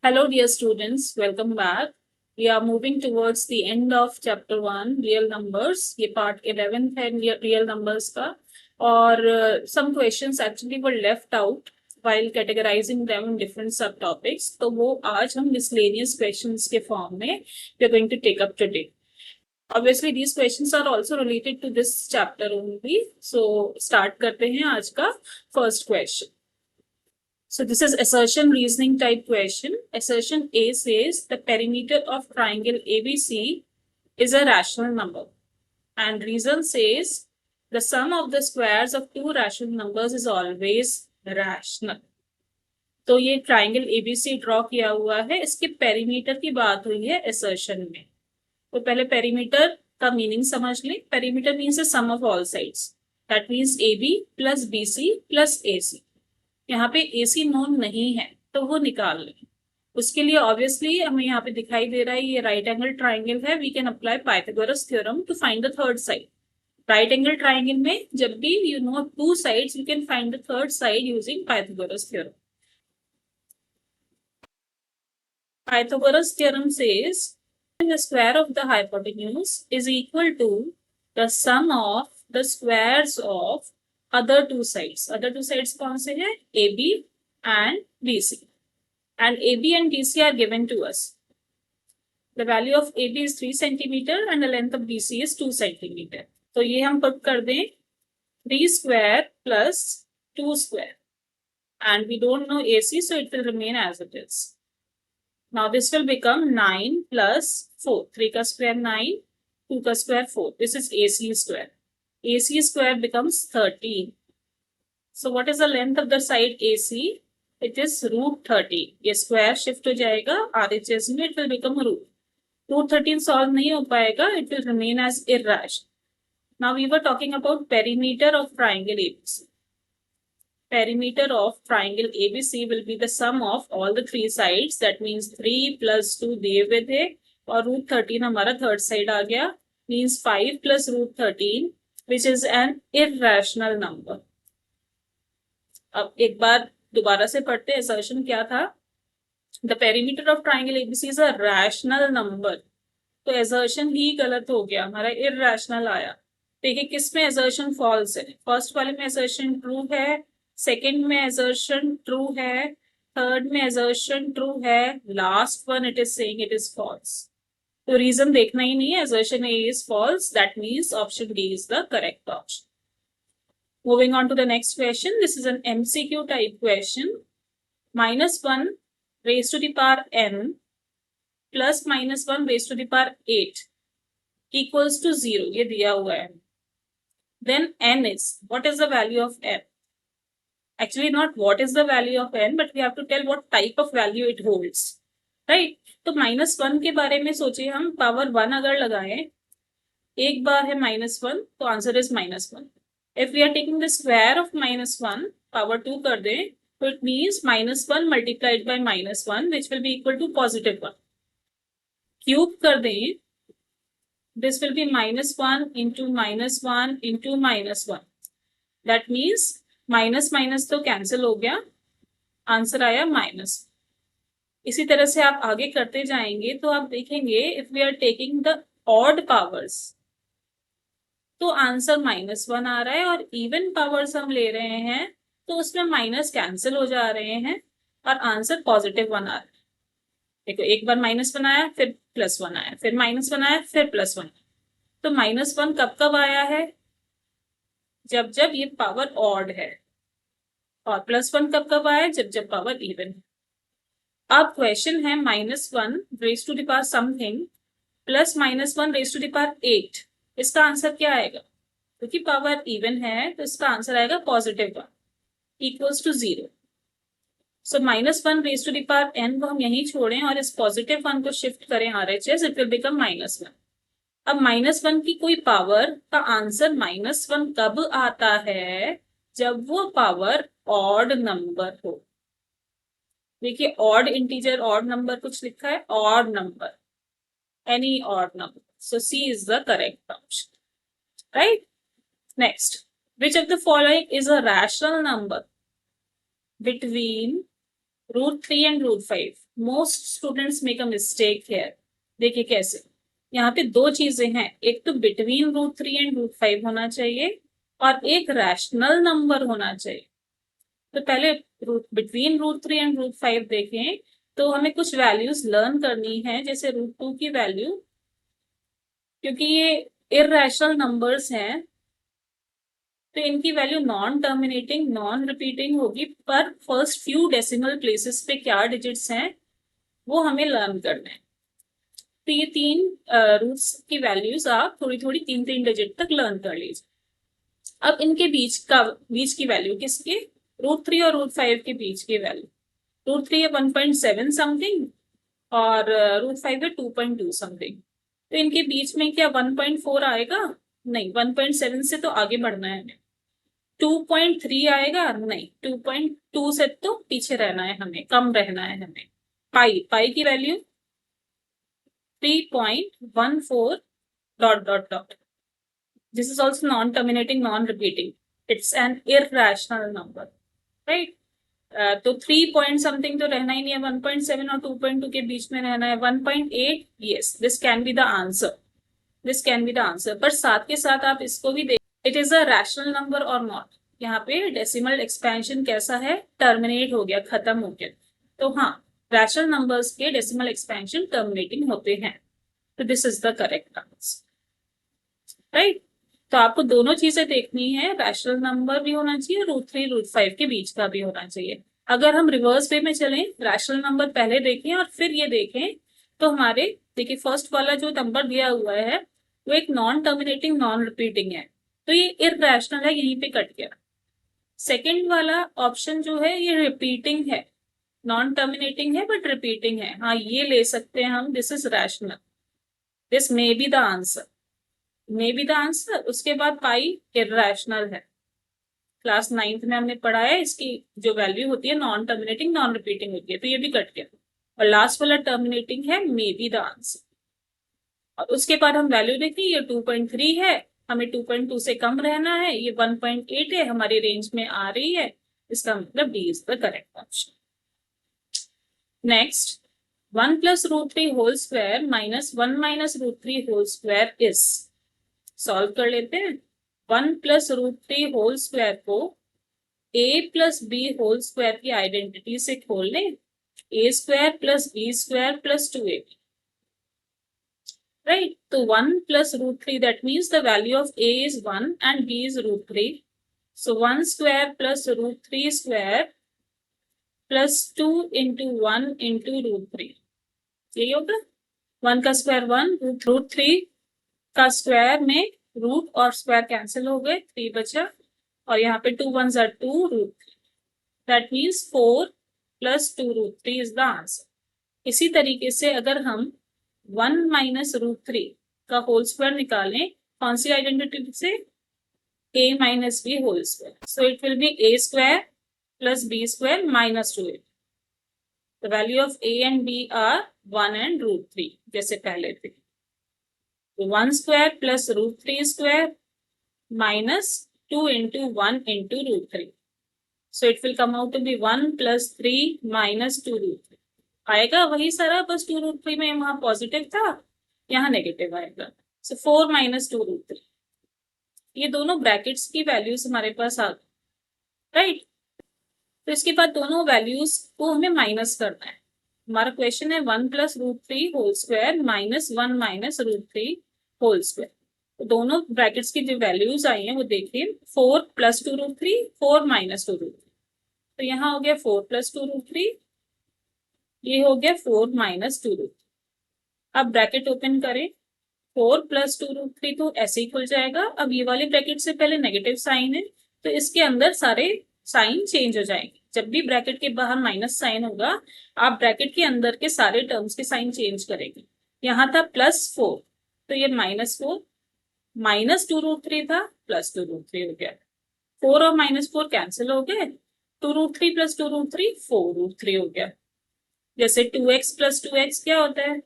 Hello, dear students. Welcome back. We are moving towards the end of chapter 1, real numbers. ये part 11th है real numbers का. और some questions actually were left out while categorizing them in different subtopics. तो वो आज हम miscellaneous questions के form में we are going to take up today. Obviously, these questions are also related to this chapter only. So, start करते हैं आज का first question. So this is assertion reasoning type question. Assertion A says the perimeter of triangle ABC is a rational number. And reason says the sum of the squares of two rational numbers is always rational. तो ये triangle ABC draw किया हुआ है, इसके perimeter की बात हुई है assertion में. तो पहले पेरीमीटर का मीनिंग समझ लें. Perimeter means the sum of all sides. That means AB plus BC plus AC. यहाँ पे AC नोन नहीं है तो वो निकाल लें. उसके लिए ऑब्वियसली हमें यहाँ पे दिखाई दे रहा है ये राइट एंगल ट्राइंगल है. We can apply Pythagoras theorem to find the third side. Right angle triangle में जब भी you know two sides you can find the third side using Pythagoras theorem. Pythagoras theorem says the square of the hypotenuse is equal to the sum of the squares of other two sides. Other two sides कौन से हैं? AB and BC. And AB and DC are given to us. The value of AB is 3 centimeter and the length of BC is 2 centimeter. तो ये हम put कर दें 3 square plus 2 square. And we don't know AC, so it will remain as it is. Now this will become 9 plus 4. 3 ka square 9, 2 ka square 4. This is AC square. AC square becomes 13. So what is the length of the side AC? It is root 13. ये square shift हो जाएगा RHS में, it will become root. Root 13 solve नहीं हो पाएगा, it will remain as irrational. Now we were talking about perimeter of triangle ABC. Perimeter of triangle ABC will be the sum of all the three sides. That means 3 plus 2 दिए हुए थे और root 13 हमारा third side आ गया. Means 5 plus root 13 which is an irrational number. अब एक बार दोबारा से पढ़ते हैं. assertion क्या था? The perimeter of triangle ABC is a rational number. तो assertion ही गलत हो गया, हमारा irrational आया. देखिए किसमें assertion false है. फर्स्ट वाले में assertion true है, सेकेंड में assertion true है, थर्ड में assertion true है, last one it is saying it is false. तो रीजन देखना ही नहीं है. assertion A is false. That means option D is the correct option. Moving on to the next question. This is an MCQ type question. -1 raised to the power n plus -1 raised to the power 8 equals to 0. ये दिया हुआ है. Then n is, what is the value of n? Actually not what is the value of n, but we have to tell what type of value it holds. Right? तो -1 के बारे में सोचिए हम. पावर 1 अगर लगाएं, एक बार है -1 तो answer is -1. If we are taking the square of -1, power 2 कर दें, तो it means -1 multiplied by -1 which will be equal to +1. Cube कर दें, this will be -1 into -1 into -1. That means minus minus तो कैंसिल हो गया, आंसर आया minus. इसी तरह से आप आगे करते जाएंगे तो आप देखेंगे if we are taking the odd powers तो आंसर -1 आ रहा है, और इवन पावर्स हम ले रहे हैं तो उसमें माइनस कैंसिल हो जा रहे हैं और आंसर +1 आ रहा है. देखो एक बार -1 आया, फिर +1 आया, फिर -1 आया, फिर +1. तो -1 कब कब आया है? जब जब ये पावर ऑड है. और +1 कब कब आया? जब जब पावर इवन है. अब क्वेश्चन है -1 raise to the power something plus -1 raise to the power 8. इसका आंसर क्या आएगा? क्योंकि पावर इवन है तो इसका आंसर आएगा +1 equals to 0. So -1 raise to the power n को हम यहीं छोड़ें और इस +1 को शिफ्ट करें RHS, इट विल बिकम -1. अब -1 की कोई पावर का आंसर -1 कब आता है? जब वो पावर ऑड नंबर हो. देखिए ऑड इंटीजर, ऑड नंबर कुछ लिखा है, odd number, any odd number. So C is the correct option. Right? Next, which of the following is a rational number between √3 and √5, most students make a mistake here. देखिए कैसे, यहाँ पे दो चीजें हैं, एक तो बिटवीन √3 एंड √5 होना चाहिए और एक रैशनल नंबर होना चाहिए। तो पहले बिटवीन √3 एंड √5 देखें तो हमें कुछ वैल्यूज लर्न करनी है, जैसे √2 की वैल्यू, क्योंकि ये इररेशनल नंबर्स हैं तो इनकी value non terminating non repeating होगी, पर फर्स्ट फ्यू डेसिमल प्लेसेस पे क्या डिजिट्स हैं वो हमें लर्न करना है। तो ये तीन रूट्स की वैल्यूज आप थोड़ी थोड़ी 3-3 डिजिट तक लर्न कर लीजिए। अब इनके बीच की वैल्यू किसकी, √3 और √5 के बीच की वैल्यू, √3 है 1.7 समथिंग और √5 है 2.2 समथिंग। तो इनके बीच में क्या 1.4 आएगा? नहीं, 1.7 से तो आगे बढ़ना है हमें। 2.3 आएगा? नहीं, 2.2 से तो पीछे रहना है हमें, कम रहना है हमें। पाई की value 3.14 dot dot dot. This is also non-terminating, non-repeating. It's an irrational number, right? तो 3 पॉइंट समथिंग तो रहना ही नहीं है, 1.7 और 2.2 के बीच में रहना है। 1.8, yes, this can be the answer. This can be the answer. पर साथ के साथ आप इसको भी देख, it is a rational number or not. यहाँ पे डेसिमल एक्सपेंशन कैसा है, टर्मिनेट हो गया, खत्म हो गया। तो हाँ, रैशनल नंबर्स के डेसिमल एक्सपेंशन टर्मिनेटिंग होते हैं। तो this is the correct answer, right. तो आपको दोनों चीजें देखनी है, रैशनल नंबर भी होना चाहिए और √3 √5 के बीच का भी होना चाहिए। अगर हम रिवर्स वे में चलें, रैशनल नंबर पहले देखें और फिर ये देखें, तो हमारे देखिए फर्स्ट वाला जो नंबर दिया हुआ है वो एक नॉन टर्मिनेटिंग नॉन रिपीटिंग है, तो ये इररेशनल है, यहीं पे कट गया। सेकेंड वाला ऑप्शन जो है ये रिपीटिंग है, नॉन टर्मिनेटिंग है बट रिपीटिंग है, हाँ ये ले सकते हैं हम, this is rational, this may be the answer, may be the answer. उसके बाद पाई इररेशनल है, क्लास 9th में हमने पढ़ा है, इसकी जो वैल्यू होती है नॉन टर्मिनेटिंग नॉन रिपीटिंग होती है, तो ये भी कट गया। और लास्ट वाला टर्मिनेटिंग है, मे बी द आंसर। और उसके बाद हम वैल्यू देखें, ये 2.3 है, हमें 2.2 से कम रहना है, ये 1.8 है, हमारी रेंज में आ रही है, इसका मतलब D is the correct option. Next, 1 + √3 whole square minus 1 - √3 whole square is, solve कर लेते हैं। 1 + √3 होल स्क्वायर को a + b होल स्क्वायर की आइडेंटिटी से खोल लें, a² + b² + 2ab, right? तो 1 + √3, that means the value of a is 1 and b is √3. So 1² + √3² plus 2 into 1 into √3, यही होगा। 1 का स्क्वायर 1, √3 का स्क्वायर में रूट और स्क्वायर कैंसिल हो गए, 3 बचा, और यहाँ पे 2 1s are 2 √3, that means 4 + 2 √3 is the answer. इसी तरीके से अगर हम 1 - √3 का होल स्क्वायर निकालें, कौन सी आइडेंटिटी से, a - b whole square, so it will be a² + b² - 2ab। The value of a and b are 1 and √3, जैसे पहले थे। तो 1² + √3² minus 2 into 1 into √3. So it will come out to be 1 + 3 - 2 √3. आएगा वही सारा, बस 2 √3 में वहां पॉजिटिव था, यहाँ नेगेटिव आएगा। So 4 - 2 √3, ये दोनों ब्रैकेट्स की वैल्यूज हमारे पास आ गई, राइट। तो इसके बाद दोनों वैल्यूज को हमें माइनस करना है। हमारा क्वेश्चन है 1 + √3 whole square minus 1 - √3 whole square. तो दोनों ब्रैकेट्स की जो वैल्यूज आई हैं वो देखिए, 4 + 2 √3, 4 - 2 √3, तो यहाँ हो गया 4 + 2 √3, ये हो गया 4 - 2 √3। अब ब्रैकेट ओपन करें, 4 + 2 √3 तो ऐसे ही खुल जाएगा। अब ये वाले ब्रैकेट से पहले नेगेटिव साइन है, तो इसके अंदर सारे साइन चेंज हो जाएंगे। जब भी ब्रैकेट के बाहर माइनस साइन होगा, आप ब्रैकेट के अंदर के सारे टर्म्स के साइन चेंज करेंगे। यहाँ था +4, तो ये -4, -2 √3 था, +2 √3 हो गया, 4 और -4 कैंसिल हो गए, 2 √3 + 2 √3 4 √3 हो गया। जैसे 2x + 2x क्या होता है,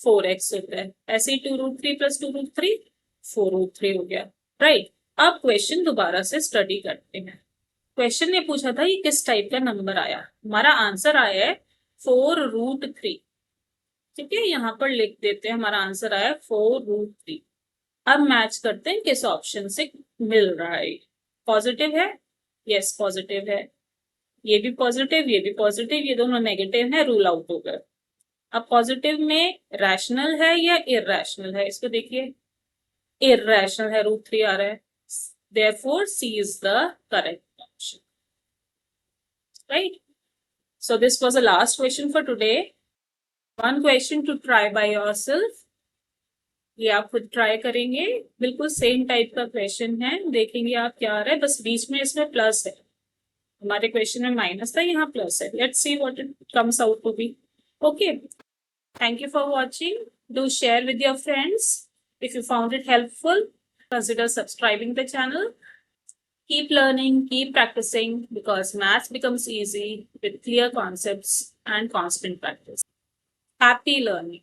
4x होता है, ऐसे ही 2 √3 + 2 √3 4 √3 हो गया, राइट। अब क्वेश्चन दोबारा से स्टडी करते हैं। क्वेश्चन ने पूछा था ये किस टाइप का नंबर आया, हमारा आंसर आया है 4√3। ठीक है, यहाँ पर लिख देते हैं हमारा आंसर आया 4√3। अब मैच करते हैं किस ऑप्शन से मिल रहा है। पॉजिटिव है, यस पॉजिटिव है, ये भी पॉजिटिव, ये भी पॉजिटिव, ये दोनों नेगेटिव है, रूल आउट हो गए। अब पॉजिटिव में रैशनल है या इरैशनल है, इसको देखिए, इरैशनल है, √3 आ रहा है, therefore C is the correct option, right? So this was the last question for today. One question to try by yourself. ये आप खुद ट्राई करेंगे, बिल्कुल सेम टाइप का क्वेश्चन है, देखेंगे आप क्या आ रहा है, बस बीच में इसमें प्लस है, हमारे क्वेश्चन में माइनस था, यहाँ प्लस है। Let's see what it comes out to be. Okay, thank you for watching. Do share with your friends. If you found it helpful, consider subscribing the channel. Keep learning, keep practicing, because maths becomes easy with clear concepts and constant practice. Happy learning.